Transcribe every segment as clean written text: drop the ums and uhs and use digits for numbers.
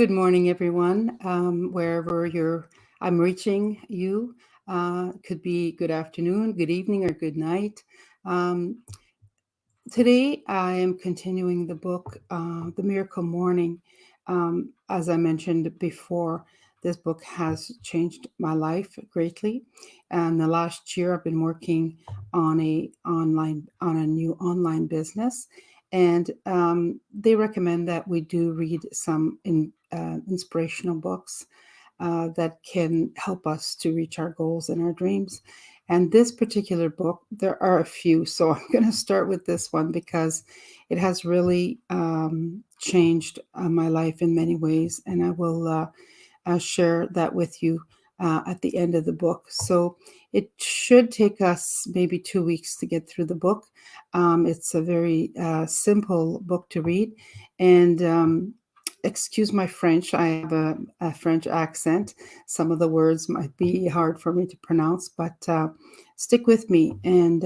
Good morning, everyone. Wherever I'm reaching you, could be good afternoon, good evening, or good night. Um, Today, I am continuing the book, The Miracle Morning. As I mentioned before, this book has changed my life greatly. And the last year, I've been working on a new online business, and they recommend that we do read some inspirational books that can help us to reach our goals and our dreams. And this particular book, there are a few. So I'm going to start with this one because it has really changed my life in many ways. And I will share that with you at the end of the book. So it should take us maybe 2 weeks to get through the book. It's a very simple book to read. And excuse my French, I have a French accent. Some of the words might be hard for me to pronounce, but stick with me. And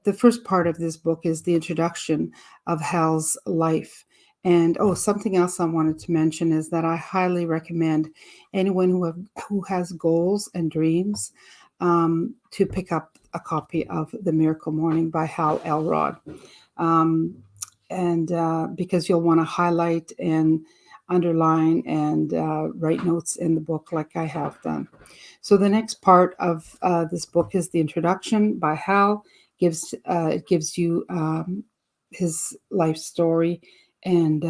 the first part of this book is the introduction of Hal's life. And something else I wanted to mention is that I highly recommend anyone who has goals and dreams to pick up a copy of The Miracle Morning by Hal Elrod. Um, and because you'll want to highlight and underline and write notes in the book like I have done. So the next part of this book is the introduction by Hal. It gives you his life story and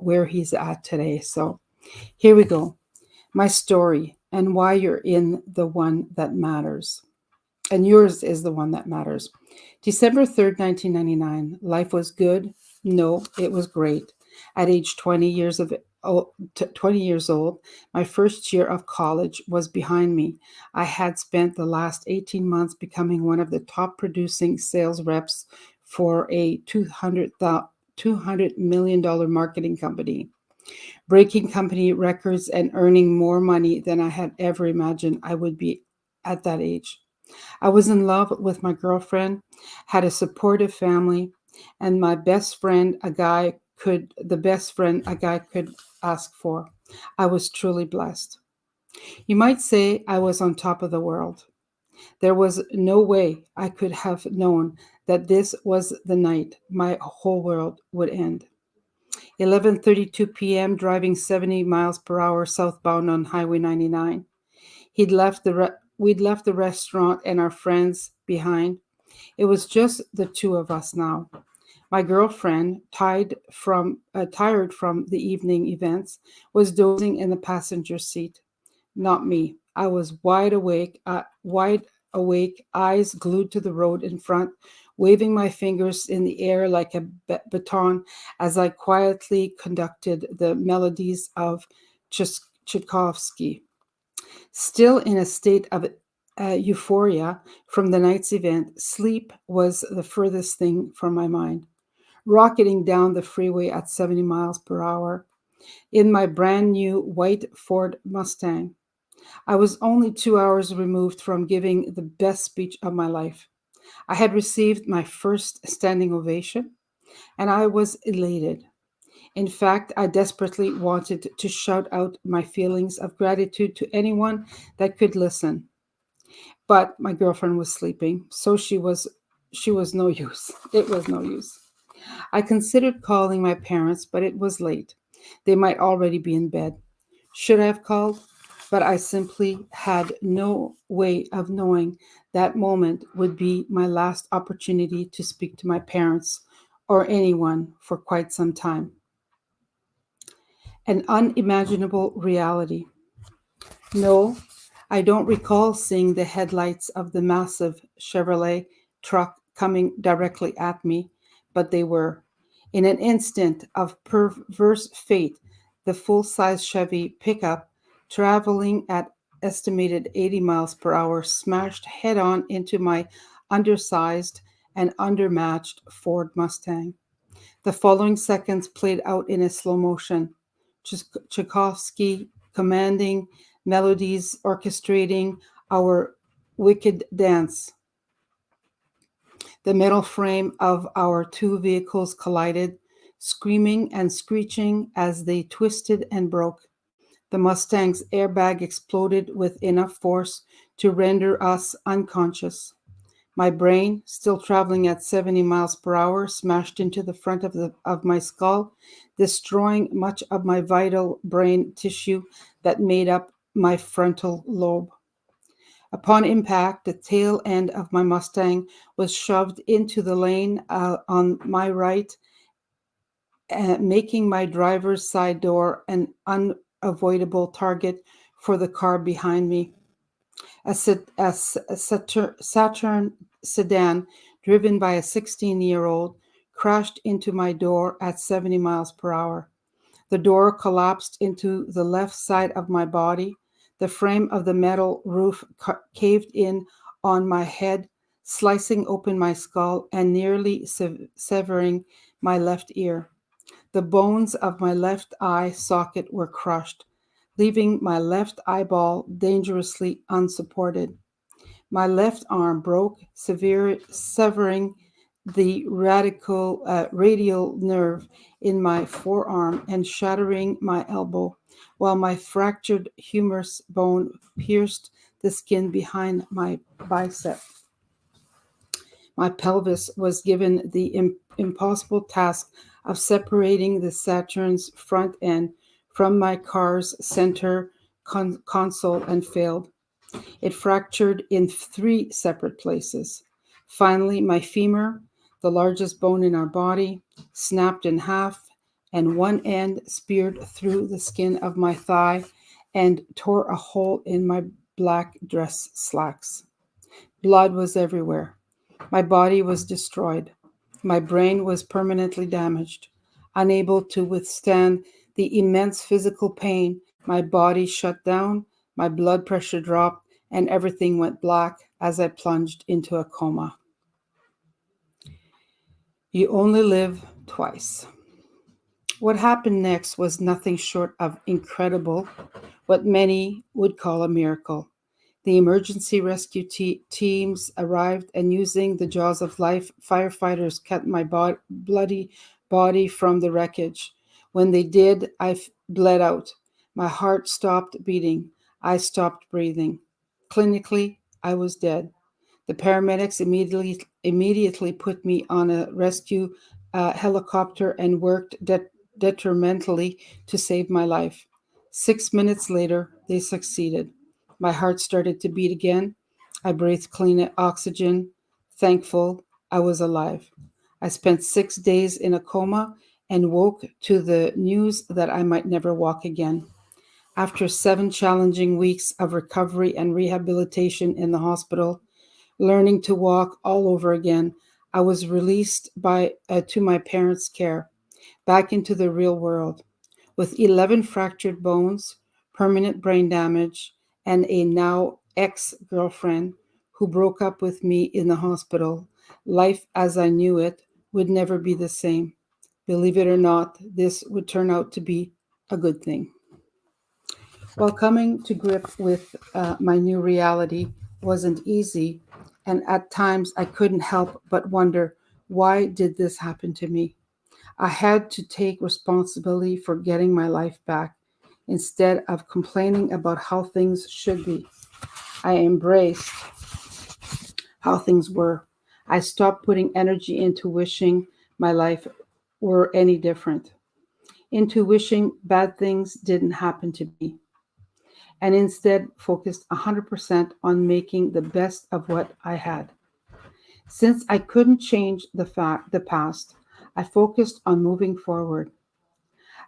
where he's at today. So here we go. My story and why you're in the one that matters. And yours is the one that matters. December 3rd, 1999. Life was good. No, it was great. At age 20 years old, my first year of college was behind me. I had spent the last 18 months becoming one of the top producing sales reps for a $200 million marketing company, breaking company records and earning more money than I had ever imagined I would be at that age. I was in love with my girlfriend, had a supportive family, and my best friend, the best friend a guy could ask for. I was truly blessed. You might say I was on top of the world. There was no way I could have known that this was the night my whole world would end. 11:32 p.m. driving 70 miles per hour southbound on Highway 99. We'd left the restaurant and our friends behind. It was just the two of us now. My girlfriend, tired from the evening events, was dozing in the passenger seat. Not me. I was wide awake, eyes glued to the road in front, waving my fingers in the air like a baton as I quietly conducted the melodies of Tchaikovsky. Still in a state of euphoria from the night's event, sleep was the furthest thing from my mind. Rocketing down the freeway at 70 miles per hour in my brand new white Ford Mustang. I was only 2 hours removed from giving the best speech of my life. I had received my first standing ovation, and I was elated. In fact, I desperately wanted to shout out my feelings of gratitude to anyone that could listen. But my girlfriend was sleeping, so she was no use. It was no use. I considered calling my parents, but it was late. They might already be in bed. Should I have called? But I simply had no way of knowing that moment would be my last opportunity to speak to my parents or anyone for quite some time. An unimaginable reality. No, I don't recall seeing the headlights of the massive Chevrolet truck coming directly at me, but they were. In an instant of perverse fate, the full size Chevy pickup, traveling at estimated 80 miles per hour, smashed head on into my undersized and undermatched Ford Mustang. The following seconds played out in a slow motion. Tchaikovsky commanding melodies orchestrating our wicked dance. The metal frame of our two vehicles collided. screaming and screeching as they twisted and broke. The Mustang's airbag exploded with enough force to render us unconscious. My brain, still traveling at 70 miles per hour, smashed into the front of my skull, destroying much of my vital brain tissue that made up my frontal lobe. Upon impact, the tail end of my Mustang was shoved into the lane on my right, making my driver's side door an unavoidable target for the car behind me. A Saturn sedan driven by a 16-year-old crashed into my door at 70 miles per hour. The door collapsed into the left side of my body. The frame of the metal roof caved in on my head, slicing open my skull and nearly severing my left ear. The bones of my left eye socket were crushed, leaving my left eyeball dangerously unsupported. My left arm broke, severing the radial nerve in my forearm and shattering my elbow, while my fractured humerus bone pierced the skin behind my bicep. My pelvis was given the impossible task of separating the Saturn's front end from my car's center console and failed. It fractured in three separate places. Finally, my femur, the largest bone in our body, snapped in half, and one end speared through the skin of my thigh and tore a hole in my black dress slacks. Blood was everywhere. My body was destroyed. My brain was permanently damaged. Unable to withstand the immense physical pain, my body shut down, my blood pressure dropped, and everything went black as I plunged into a coma. You only live twice. What happened next was nothing short of incredible, what many would call a miracle. The emergency rescue teams arrived, and using the jaws of life, firefighters cut my bloody body from the wreckage. When they did, I bled out. My heart stopped beating. I stopped breathing. Clinically, I was dead. The paramedics immediately put me on a rescue helicopter and worked detrimentally to save my life. 6 minutes later, they succeeded. My heart started to beat again. I breathed clean oxygen. Thankful I was alive. I spent 6 days in a coma and woke to the news that I might never walk again. After 7 challenging weeks of recovery and rehabilitation in the hospital, learning to walk all over again, I was released to my parents' care, back into the real world. With 11 fractured bones, permanent brain damage, and a now ex-girlfriend who broke up with me in the hospital, life as I knew it would never be the same. Believe it or not, this would turn out to be a good thing. While coming to grips with my new reality wasn't easy, and at times I couldn't help but wonder, why did this happen to me? I had to take responsibility for getting my life back instead of complaining about how things should be. I embraced how things were. I stopped putting energy into wishing my life were any different, into wishing bad things didn't happen to me, and instead focused 100% on making the best of what I had. Since I couldn't change the past, I focused on moving forward.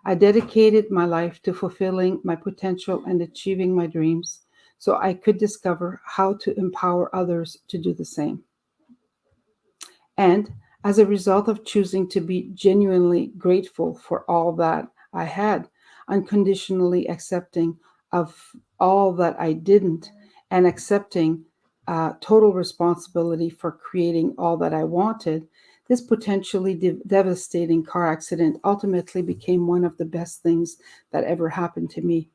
I dedicated my life to fulfilling my potential and achieving my dreams so I could discover how to empower others to do the same. And as a result of choosing to be genuinely grateful for all that I had, unconditionally accepting of all that I didn't, and accepting total responsibility for creating all that I wanted, this potentially devastating car accident ultimately became one of the best things that ever happened to me.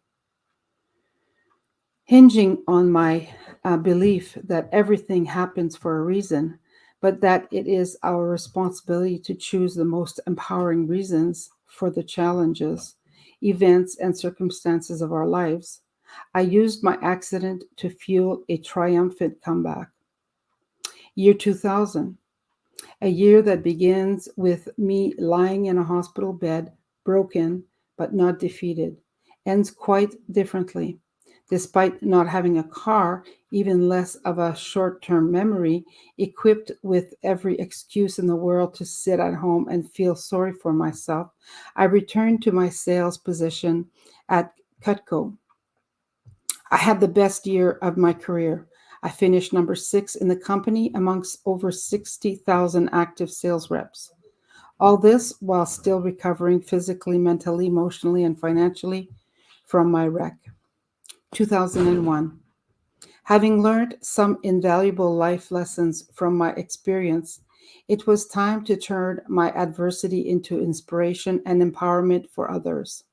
Hinging on my belief that everything happens for a reason, but that it is our responsibility to choose the most empowering reasons for the challenges, events, and circumstances of our lives. I used my accident to fuel a triumphant comeback. Year 2000, a year that begins with me lying in a hospital bed, broken but not defeated, ends quite differently. Despite not having a car, even less of a short term memory, equipped with every excuse in the world to sit at home and feel sorry for myself, I returned to my sales position at Cutco. I had the best year of my career. I finished number 6 in the company amongst over 60,000 active sales reps. All this while still recovering physically, mentally, emotionally, and financially from my wreck. 2001. Having learned some invaluable life lessons from my experience, it was time to turn my adversity into inspiration and empowerment for others.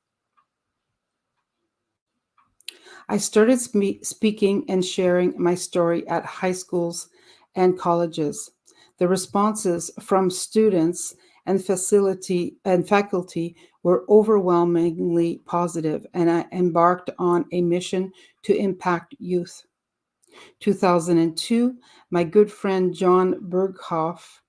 I started speaking and sharing my story at high schools and colleges. The responses from students and faculty were overwhelmingly positive, and I embarked on a mission to impact youth. 2002, my good friend John Berghoff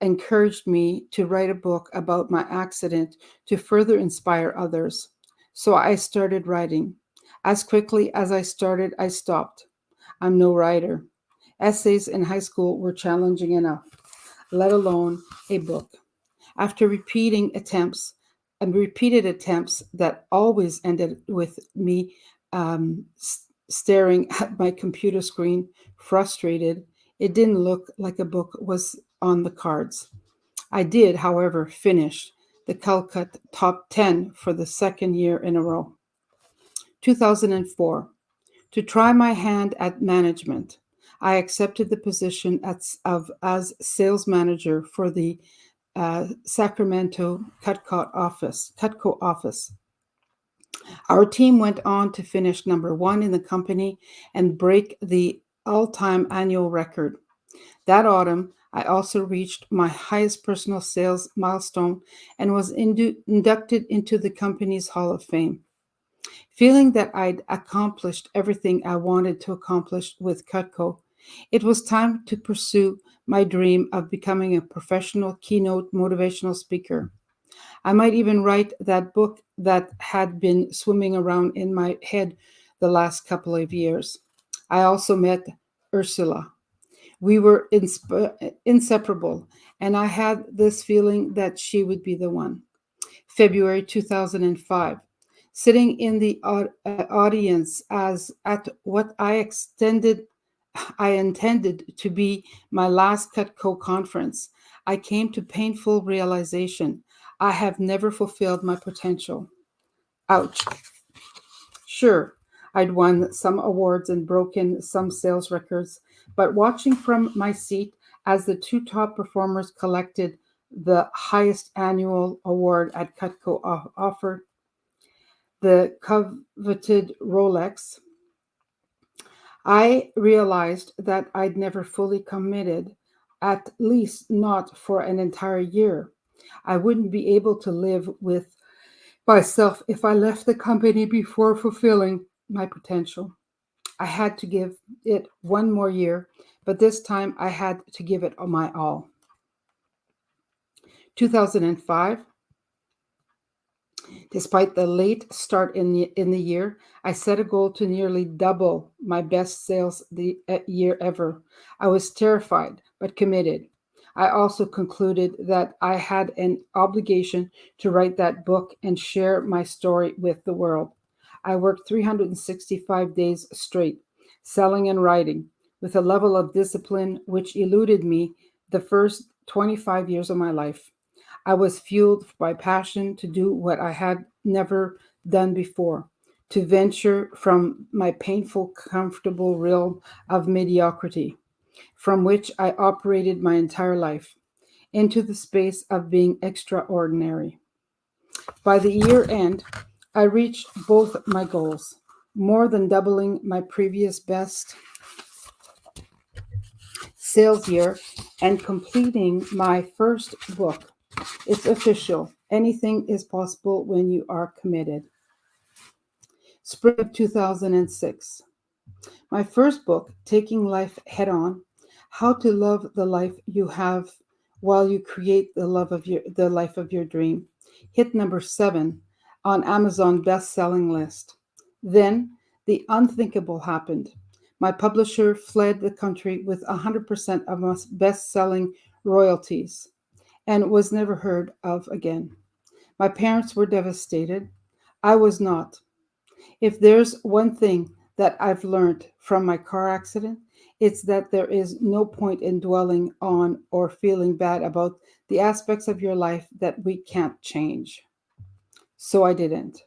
encouraged me to write a book about my accident to further inspire others. So I started writing. As quickly as I started, I stopped. I'm no writer. Essays in high school were challenging enough, let alone a book. After repeated attempts that always ended with me staring at my computer screen, frustrated, it didn't look like a book was on the cards. I did, however, finish the Calcut top 10 for the second year in a row. 2004. To try my hand at management, I accepted the position as sales manager for the Sacramento Cutco office. Our team went on to finish number 1 in the company and break the all-time annual record. That autumn, I also reached my highest personal sales milestone and was inducted into the company's Hall of Fame. Feeling that I'd accomplished everything I wanted to accomplish with Cutco, it was time to pursue my dream of becoming a professional keynote motivational speaker. I might even write that book that had been swimming around in my head the last couple of years. I also met Ursula. We were inseparable, and I had this feeling that she would be the one. February 2005. Sitting in the audience as at what I intended to be my last Cutco conference, I came to painful realization. I have never fulfilled my potential. Ouch. Sure, I'd won some awards and broken some sales records, but watching from my seat as the 2 top performers collected the highest annual award at Cutco offered, the coveted Rolex, I realized that I'd never fully committed, at least not for an entire year. I wouldn't be able to live with myself if I left the company before fulfilling my potential. I had to give it one more year, but this time I had to give it my all. 2005, despite the late start in the year, I set a goal to nearly double my best sales the year ever. I was terrified but committed. I also concluded that I had an obligation to write that book and share my story with the world. I worked 365 days straight, selling and writing, with a level of discipline which eluded me the first 25 years of my life. I was fueled by passion to do what I had never done before, to venture from my painful, comfortable realm of mediocrity, from which I operated my entire life, into the space of being extraordinary. By the year end, I reached both my goals, more than doubling my previous best sales year and completing my first book. It's official. Anything is possible when you are committed. Spring of 2006. My first book, Taking Life Head On: How to Love the Life You Have While You Create the Life of Your Dream, hit number 7 on Amazon best-selling list. Then the unthinkable happened. My publisher fled the country with 100% of my best-selling royalties and was never heard of again. My parents were devastated. I was not. If there's one thing that I've learned from my car accident, it's that there is no point in dwelling on or feeling bad about the aspects of your life that we can't change. So I didn't.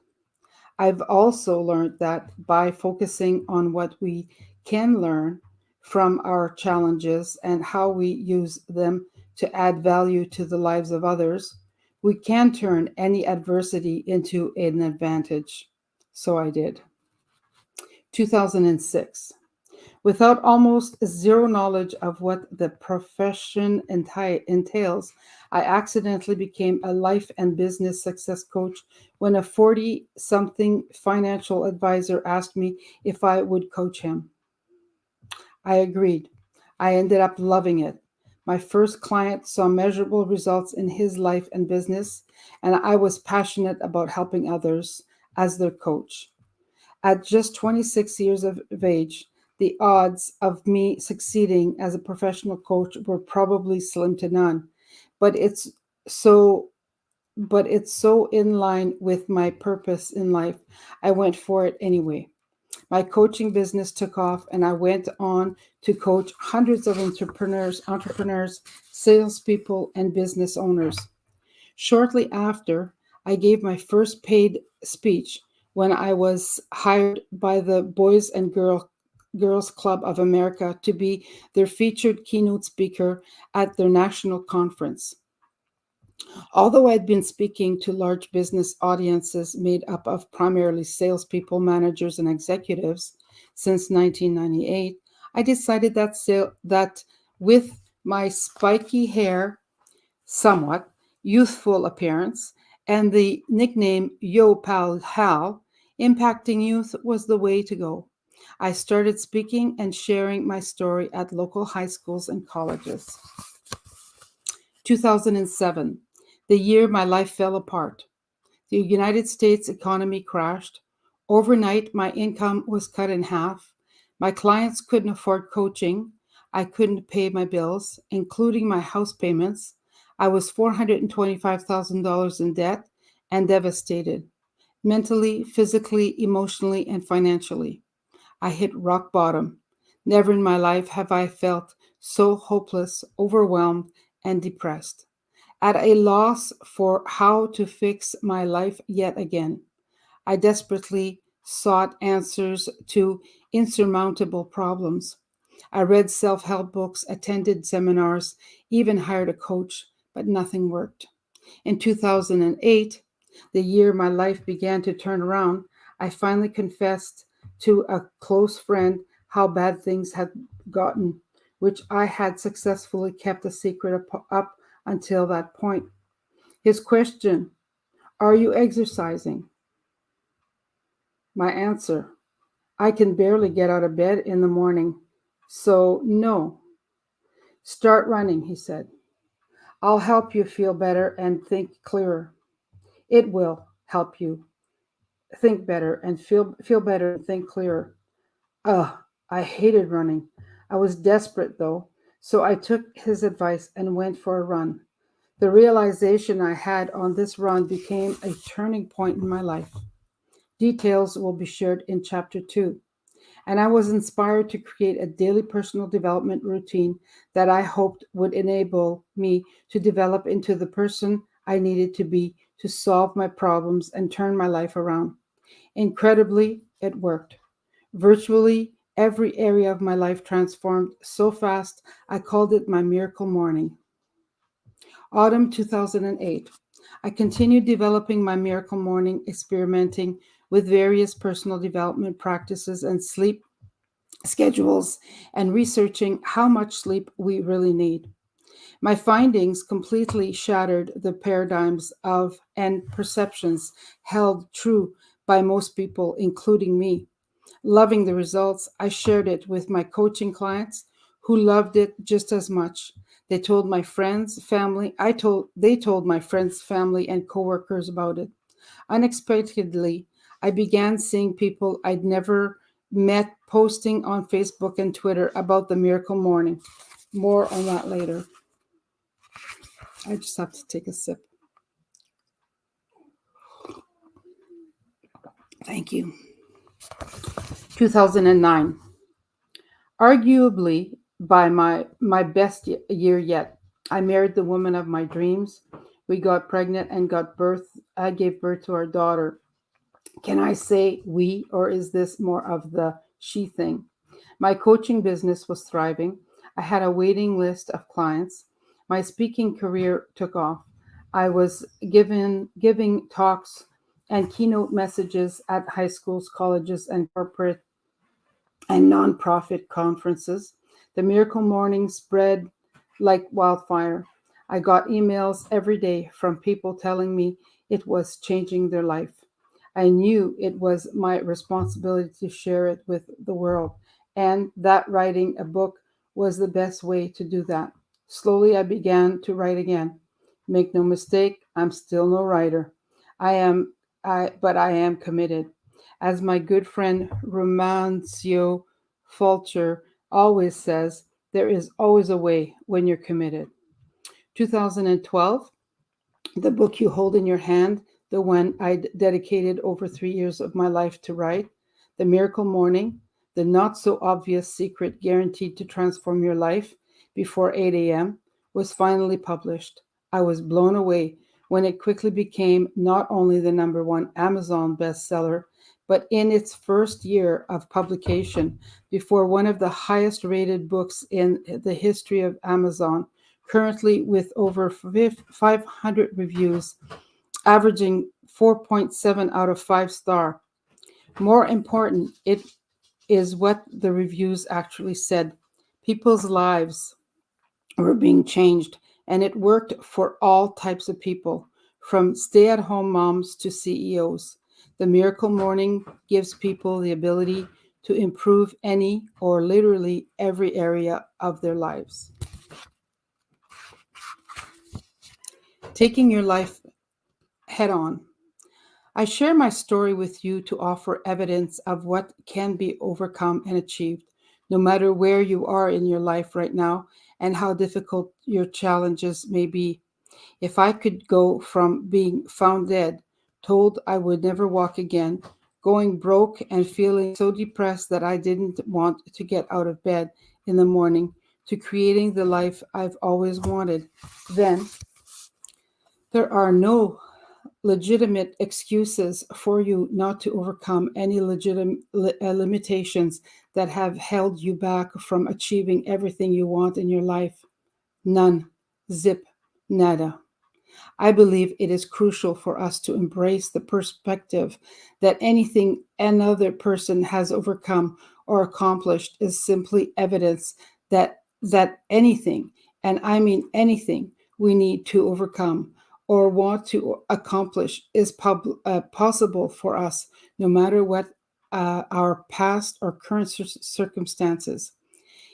I've also learned that by focusing on what we can learn from our challenges and how we use them to add value to the lives of others, we can turn any adversity into an advantage. So I did. 2006. Without almost zero knowledge of what the profession entails, I accidentally became a life and business success coach when a 40 something financial advisor asked me if I would coach him. I agreed. I ended up loving it. My first client saw measurable results in his life and business, and I was passionate about helping others as their coach. At just 26 years of age, the odds of me succeeding as a professional coach were probably slim to none. But so it's so in line with my purpose in life. I went for it anyway. My coaching business took off and I went on to coach hundreds of entrepreneurs, salespeople, and business owners. Shortly after, I gave my first paid speech when I was hired by the Girls Club of America to be their featured keynote speaker at their national conference. Although I'd been speaking to large business audiences made up of primarily salespeople, managers, and executives since 1998, I decided that with my spiky hair, somewhat youthful appearance, and the nickname Yo Pal Hal, impacting youth was the way to go. I started speaking and sharing my story at local high schools and colleges. 2007, the year my life fell apart. The United States economy crashed. Overnight, my income was cut in half. My clients couldn't afford coaching. I couldn't pay my bills, including my house payments. I was $425,000 in debt and devastated, mentally, physically, emotionally, and financially. I hit rock bottom. Never in my life have I felt so hopeless, overwhelmed, and depressed, at a loss for how to fix my life yet again. I desperately sought answers to insurmountable problems. I read self help books, attended seminars, even hired a coach, but nothing worked. In 2008, the year my life began to turn around, I finally confessed to a close friend how bad things had gotten, which I had successfully kept a secret up until that point. His question, "Are you exercising?" My answer, "I can barely get out of bed in the morning, so no." "Start running," he said. "I'll help you feel better and think clearer." It will help you think better and feel better and think clearer. Ugh, I hated running. I was desperate though, so I took his advice and went for a run. The realization I had on this run became a turning point in my life. Details will be shared in chapter 2. And I was inspired to create a daily personal development routine that I hoped would enable me to develop into the person I needed to be to solve my problems and turn my life around. Incredibly, it worked. Virtually every area of my life transformed so fast, I called it my miracle morning. Autumn 2008. I continued developing my miracle morning, experimenting with various personal development practices and sleep schedules and researching how much sleep we really need. My findings completely shattered the paradigms of and perceptions held true by most people, including me. Loving the results, I shared it with my coaching clients who loved it just as much. They told my friends, family, they told my friends, family and coworkers about it. Unexpectedly, I began seeing people I'd never met posting on Facebook and Twitter about the miracle morning. More on that later. I just have to take a sip. Thank you. 2009. Arguably by my best year yet. I married the woman of my dreams. We got pregnant and got birth. I gave birth to our daughter. Can I say we, or is this more of the she thing? My coaching business was thriving. I had a waiting list of clients. My speaking career took off. I was giving talks and keynote messages at high schools, colleges, and corporate and nonprofit conferences. The miracle morning spread like wildfire. I got emails every day from people telling me it was changing their life. I knew it was my responsibility to share it with the world, and that writing a book was the best way to do that. Slowly, I began to write again. Make no mistake, I'm still no writer. I am, but I am committed. As my good friend Romancio Fulcher always says, there is always a way when you're committed. 2012, the book you hold in your hand, the one I dedicated over 3 years of my life to write, The Miracle Morning, the not so obvious secret guaranteed to transform your life before 8 a.m., was finally published. I was blown away when it quickly became not only the number one Amazon bestseller, but in its first year of publication, before one of the highest rated books in the history of Amazon, currently with over 500 reviews, averaging 4.7 out of 5 star. More important, it is what the reviews actually said. People's lives were being changed, and it worked for all types of people, from stay at home moms to CEOs. The Miracle Morning gives people the ability to improve any or literally every area of their lives. Taking your life head on. I share my story with you to offer evidence of what can be overcome and achieved, no matter where you are in your life right now and how difficult your challenges may be. If I could go from being found dead, told I would never walk again, going broke and feeling so depressed that I didn't want to get out of bed in the morning, to creating the life I've always wanted, then there are no legitimate excuses for you not to overcome any legitimate limitations that have held you back from achieving everything you want in your life. None. Zip. Nada. I believe it is crucial for us to embrace the perspective that anything another person has overcome or accomplished is simply evidence that anything, and I mean anything, we need to overcome or want to accomplish is possible for us, no matter what our past or current circumstances.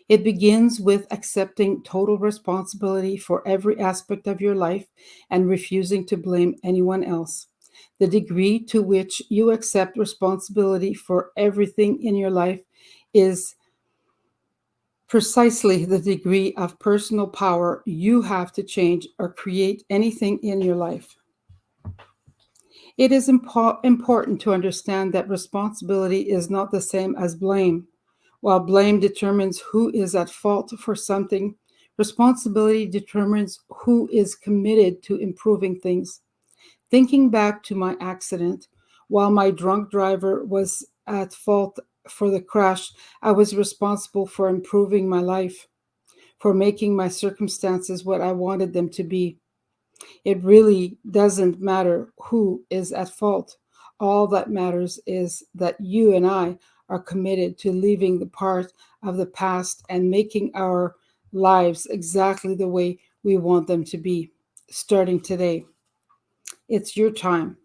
It begins with accepting total responsibility for every aspect of your life and refusing to blame anyone else. The degree to which you accept responsibility for everything in your life is precisely the degree of personal power you have to change or create anything in your life. It is important to understand that responsibility is not the same as blame. While blame determines who is at fault for something, responsibility determines who is committed to improving things. Thinking back to my accident, while my drunk driver was at fault for the crash, I was responsible for improving my life, for making my circumstances what I wanted them to be. It really doesn't matter who is at fault. All that matters is that you and I are committed to leaving the part of the past and making our lives exactly the way we want them to be, starting today. It's your time.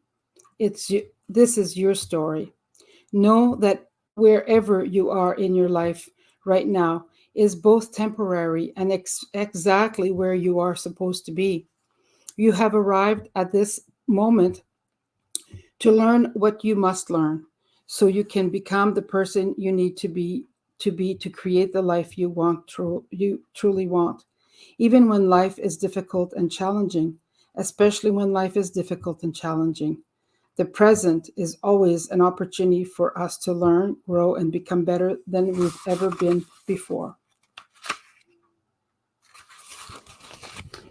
This is your story. Know that wherever you are in your life right now is both temporary and exactly where you are supposed to be. You have arrived at this moment to learn what you must learn so you can become the person you need to create the life you truly want, even when life is difficult and challenging, especially when life is difficult and challenging. The present is always an opportunity for us to learn, grow, and become better than we've ever been before.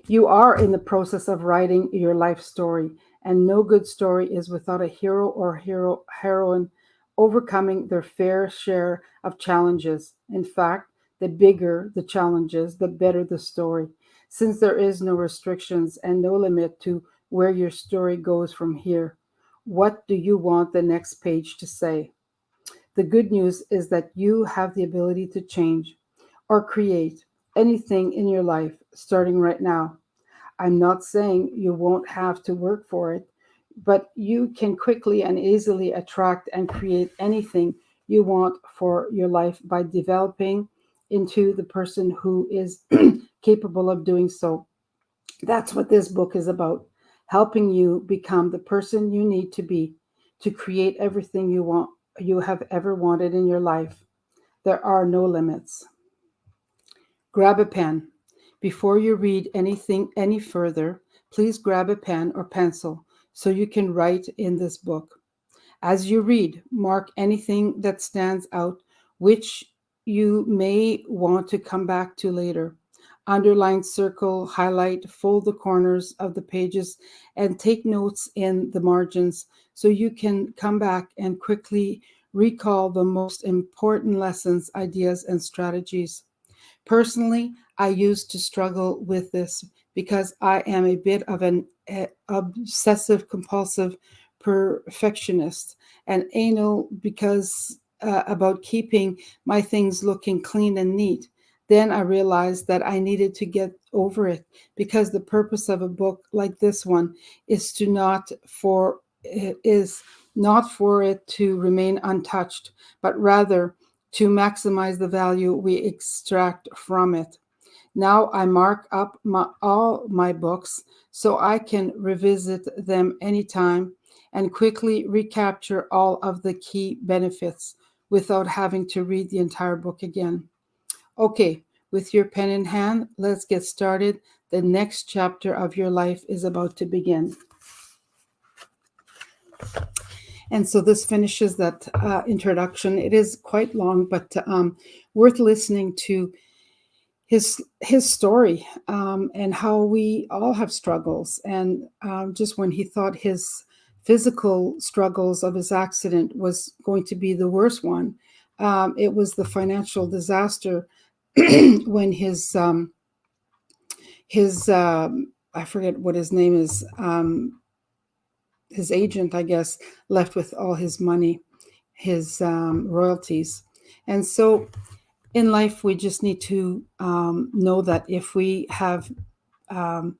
You are in the process of writing your life story, and no good story is without a hero or heroine overcoming their fair share of challenges. In fact, the bigger the challenges, the better the story, since there is no restrictions and no limit to where your story goes from here. What do you want the next page to say? The good news is that you have the ability to change or create anything in your life starting right now. I'm not saying you won't have to work for it, but you can quickly and easily attract and create anything you want for your life by developing into the person who is capable of doing so. That's what this book is about, helping you become the person you need to be to create everything you have ever wanted in your life. There are no limits. Grab a pen. Before you read anything any further, please grab a pen or pencil so you can write in this book. As you read, mark anything that stands out which you may want to come back to later. Underline, circle, highlight, fold the corners of the pages, and take notes in the margins so you can come back and quickly recall the most important lessons, ideas, and strategies. Personally, I used to struggle with this because I am a bit of an obsessive compulsive perfectionist and anal because about keeping my things looking clean and neat. Then I realized that I needed to get over it because the purpose of a book like this one is to not for is not for it to remain untouched, but rather to maximize the value we extract from it. Now I mark up all my books so I can revisit them anytime and quickly recapture all of the key benefits without having to read the entire book again. Okay, with your pen in hand, let's get started. The next chapter of your life is about to begin. And so this finishes that introduction. It is quite long, but worth listening to his story and how we all have struggles. And just when he thought his physical struggles of his accident was going to be the worst one, it was the financial disaster when his I forget what his name is. His agent, I guess, left with all his money, his royalties. And so in life, we just need to know that if we have um,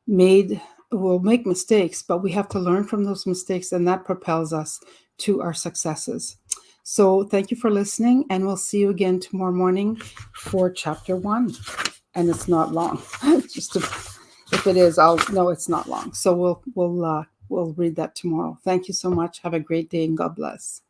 we'll make mistakes, but we have to learn from those mistakes, and that propels us to our successes. So thank you for listening, and we'll see you again tomorrow morning for chapter 1. And it's not long. If it is, I'll know it's not long. So we'll read that tomorrow. Thank you so much. Have a great day and God bless.